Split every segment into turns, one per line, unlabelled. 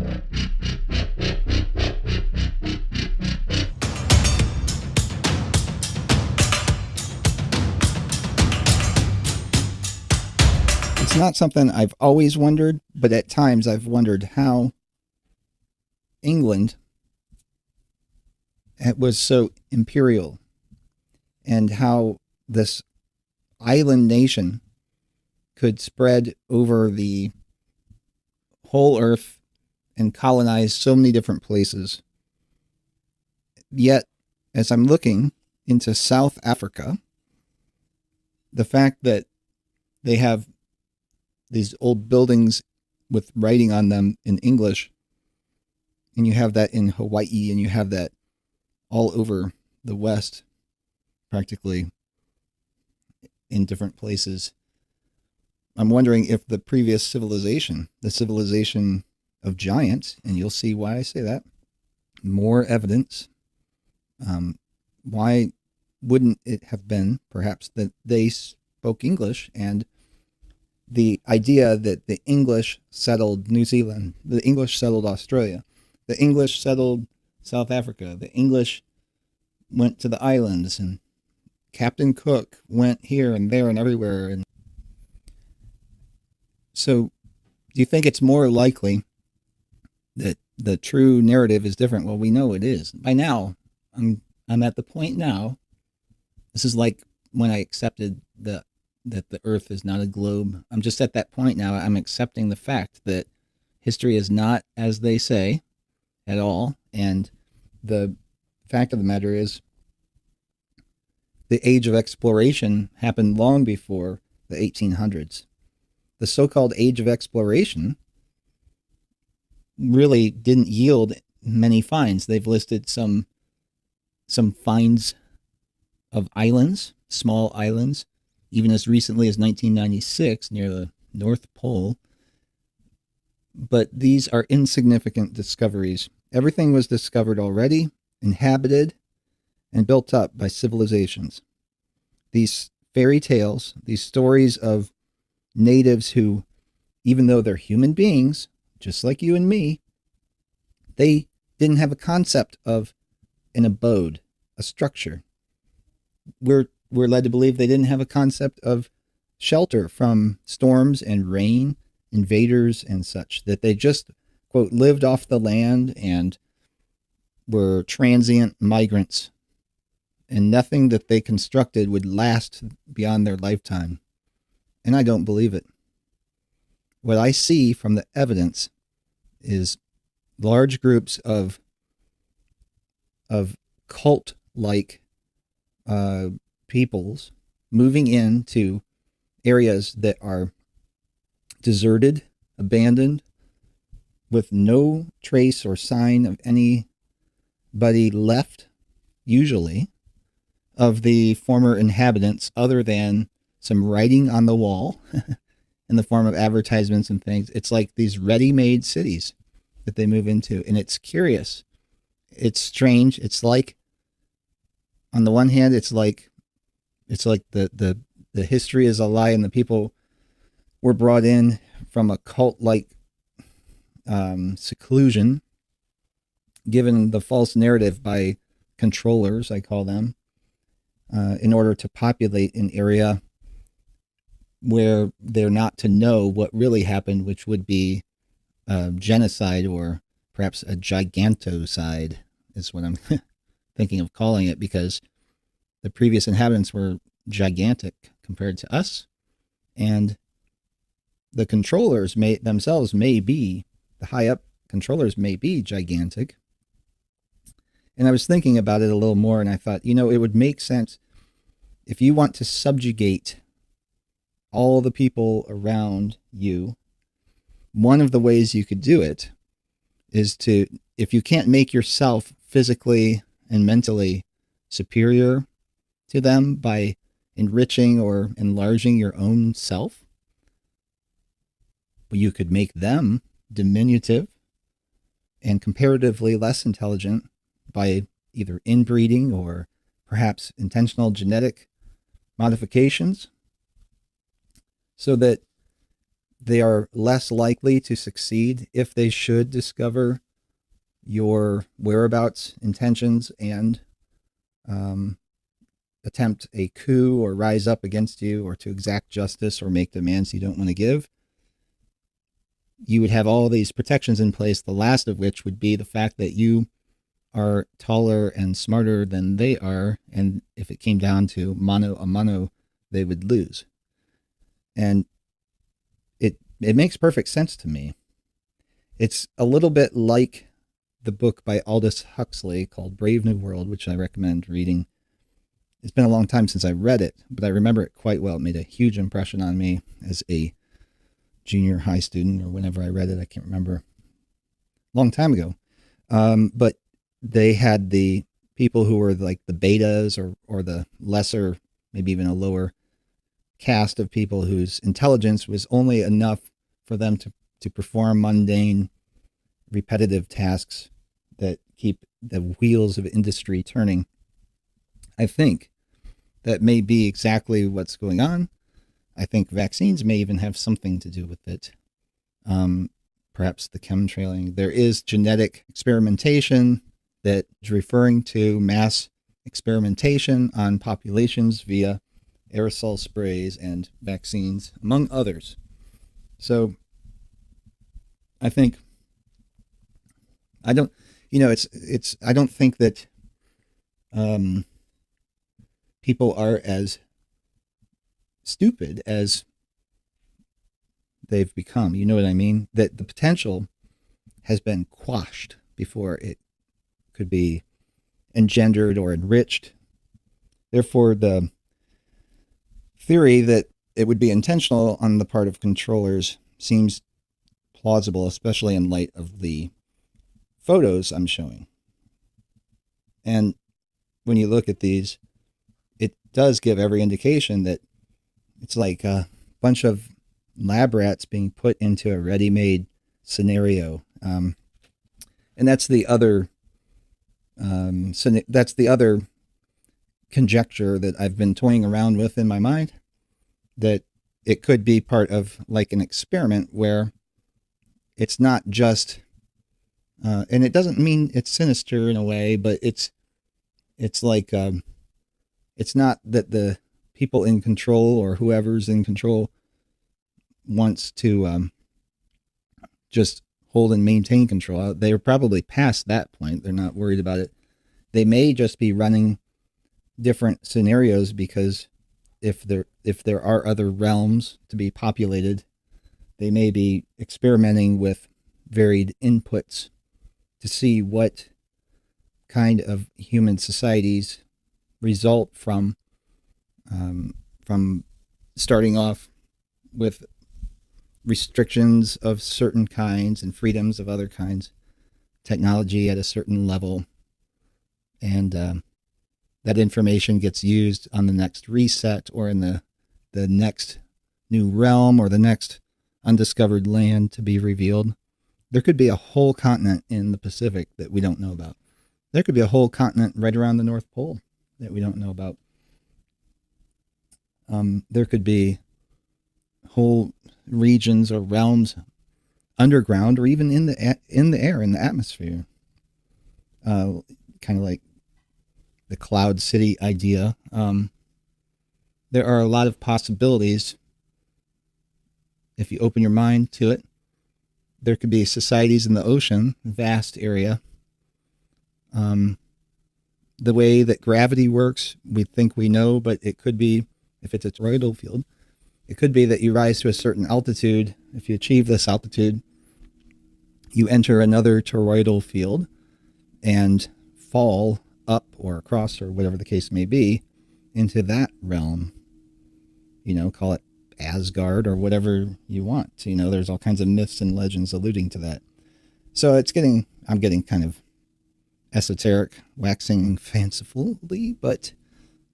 It's not something I've always wondered, but at times I've wondered how England was so imperial and how this island nation could spread over the whole earth and colonize so many different places. Yet, as I'm looking into South Africa, the fact that they have these old buildings with writing on them in English, and you have that in Hawaii, and you have that all over the West, practically in different places. I'm wondering if the previous civilization, the civilization of giants, and you'll see why I say that, more evidence. Why wouldn't it have been perhaps that they spoke English, and the idea that the English settled New Zealand, the English settled Australia, the English settled South Africa, the English went to the islands, and Captain Cook went here and there and everywhere. And so, do you think it's more likely that the true narrative is different? Well, we know it is. By now, I'm at the point now. This is like when I accepted that the Earth is not a globe. I'm just at that point now. I'm accepting the fact that history is not as they say at all, and the fact of the matter is, the age of exploration happened long before the 1800s. The so-called age of exploration really didn't yield many finds. They've listed some finds of islands, small islands, even as recently as 1996 near the North Pole. But these are insignificant discoveries. Everything was discovered already, inhabited, and built up by civilizations. These fairy tales, these stories of natives who, even though they're human beings, just like you and me, they didn't have a concept of an abode, a structure. We're led to believe they didn't have a concept of shelter from storms and rain, invaders and such, that they just, quote, lived off the land and were transient migrants, and nothing that they constructed would last beyond their lifetime. And I don't believe it. What I see from the evidence is large groups of cult-like peoples moving into areas that are deserted, abandoned, with no trace or sign of anybody left, usually, of the former inhabitants, other than some writing on the wall in the form of advertisements and things. It's like these ready-made cities that they move into, and it's curious. It's strange. It's like, on the one hand, it's like the history is a lie, and the people were brought in from a cult-like seclusion, given the false narrative by controllers, I call them, in order to populate an area where they're not to know what really happened, which would be genocide, or perhaps a gigantocide is what I'm thinking of calling it, because the previous inhabitants were gigantic compared to us, and the controllers themselves may be, the high up controllers may be gigantic. And I was thinking about it a little more, and I thought, it would make sense if you want to subjugate all the people around you. One of the ways you could do it is to, if you can't make yourself physically and mentally superior to them by enriching or enlarging your own self, you could make them diminutive and comparatively less intelligent by either inbreeding or perhaps intentional genetic modifications, so that they are less likely to succeed if they should discover your whereabouts, intentions, and um, attempt a coup or rise up against you or to exact justice or make demands you don't want to give. You would have all these protections in place, the last of which would be the fact that you are taller and smarter than they are. And if it came down to mano a mano, they would lose. And it makes perfect sense to me. It's a little bit like the book by Aldous Huxley called Brave New World, which I recommend reading. It's been a long time since I read it, but I remember it quite well. It made a huge impression on me as a junior high student or whenever I read it. I can't remember. Long time ago. But they had the people who were like the betas or the lesser, maybe even a lower caste of people whose intelligence was only enough for them to perform mundane, repetitive tasks that keep the wheels of industry turning. I think that may be exactly what's going on. I think vaccines may even have something to do with it. Perhaps the chemtrailing. There is genetic experimentation that is referring to mass experimentation on populations via aerosol sprays and vaccines, among others. So I think I don't, I don't think that people are as stupid as they've become. You know what I mean? That the potential has been quashed before it could be engendered or enriched. Therefore, the theory that it would be intentional on the part of controllers seems plausible, especially in light of the photos I'm showing. And when you look at these, it does give every indication that it's like a bunch of lab rats being put into a ready-made scenario. And that's the other conjecture that I've been toying around with in my mind, that it could be part of like an experiment where it's not just, and it doesn't mean it's sinister in a way, but it's like, it's not that the people in control or whoever's in control wants to just hold and maintain control. They're probably past that point. They're not worried about it. They may just be running different scenarios because if there are other realms to be populated, they may be experimenting with varied inputs to see what kind of human societies result from starting off with restrictions of certain kinds and freedoms of other kinds, technology at a certain level, and that information gets used on the next reset or in the next new realm or the next undiscovered land to be revealed. There could be a whole continent in the Pacific that we don't know about. There could be a whole continent right around the North Pole that we don't know about. There could be whole regions or realms underground or even in the air, in the atmosphere. Kind of like the Cloud City idea. There are a lot of possibilities if you open your mind to it. There could be societies in the ocean, vast area. The way that gravity works, we think we know, but it could be, if it's a toroidal field, it could be that you rise to a certain altitude. If you achieve this altitude, you enter another toroidal field and fall up or across or whatever the case may be into that realm. Call it Asgard or whatever you want. There's all kinds of myths and legends alluding to that. So I'm getting kind of esoteric, waxing fancifully, but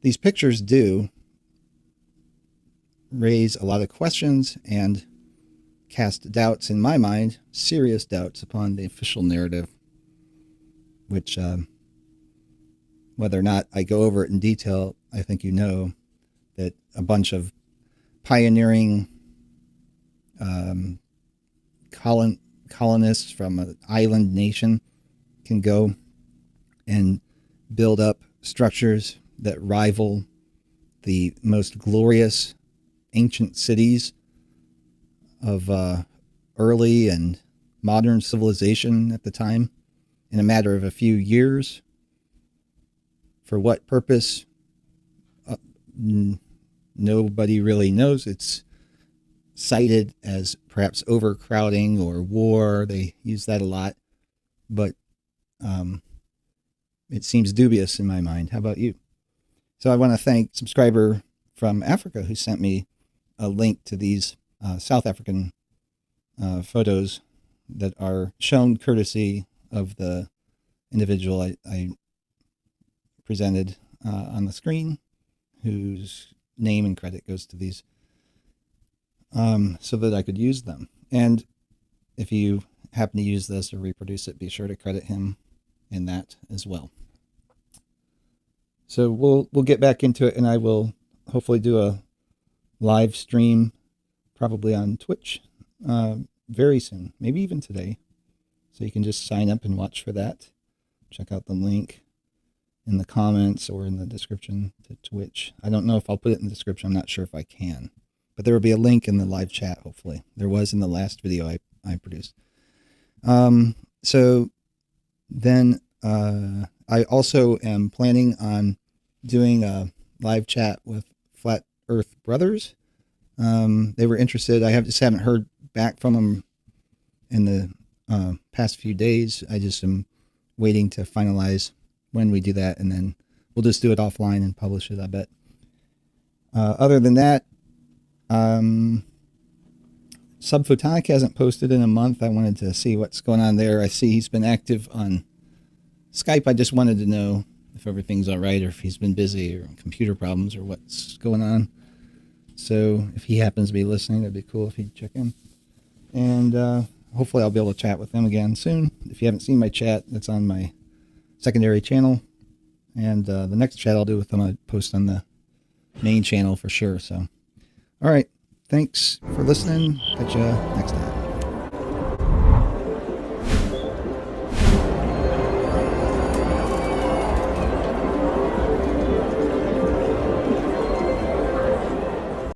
these pictures do raise a lot of questions and cast doubts in my mind, serious doubts upon the official narrative, which, whether or not I go over it in detail, I think that a bunch of pioneering colonists from an island nation can go and build up structures that rival the most glorious ancient cities of early and modern civilization at the time in a matter of a few years. For what purpose? Nobody really knows. It's cited as perhaps overcrowding or war. They use that a lot, but it seems dubious in my mind. How about you? So I want to thank a subscriber from Africa who sent me a link to these South African photos that are shown courtesy of the individual I presented on the screen, whose name and credit goes to these, so that I could use them. And if you happen to use this or reproduce it, be sure to credit him in that as well. So we'll get back into it, and I will hopefully do a live stream, probably on Twitch, very soon, maybe even today. So you can just sign up and watch for that. Check out the link in the comments or in the description to Twitch. I don't know if I'll put it in the description. I'm not sure if I can. But there will be a link in the live chat, hopefully. There was in the last video I produced. So then I also am planning on doing a live chat with Flat Earth Brothers. They were interested. I just haven't heard back from them in the past few days. I just am waiting to finalize when we do that, and then we'll just do it offline and publish it, I bet. Other than that, Subphotonic hasn't posted in a month. I wanted to see what's going on there. I see he's been active on Skype. I just wanted to know if everything's all right, or if he's been busy, or computer problems, or what's going on. So if he happens to be listening, that'd be cool if he'd check in. And hopefully I'll be able to chat with him again soon. If you haven't seen my chat, that's on my secondary channel. And the next chat I'll do with him, I'll post on the main channel for sure. So, all right. Thanks for listening. Catch you next time.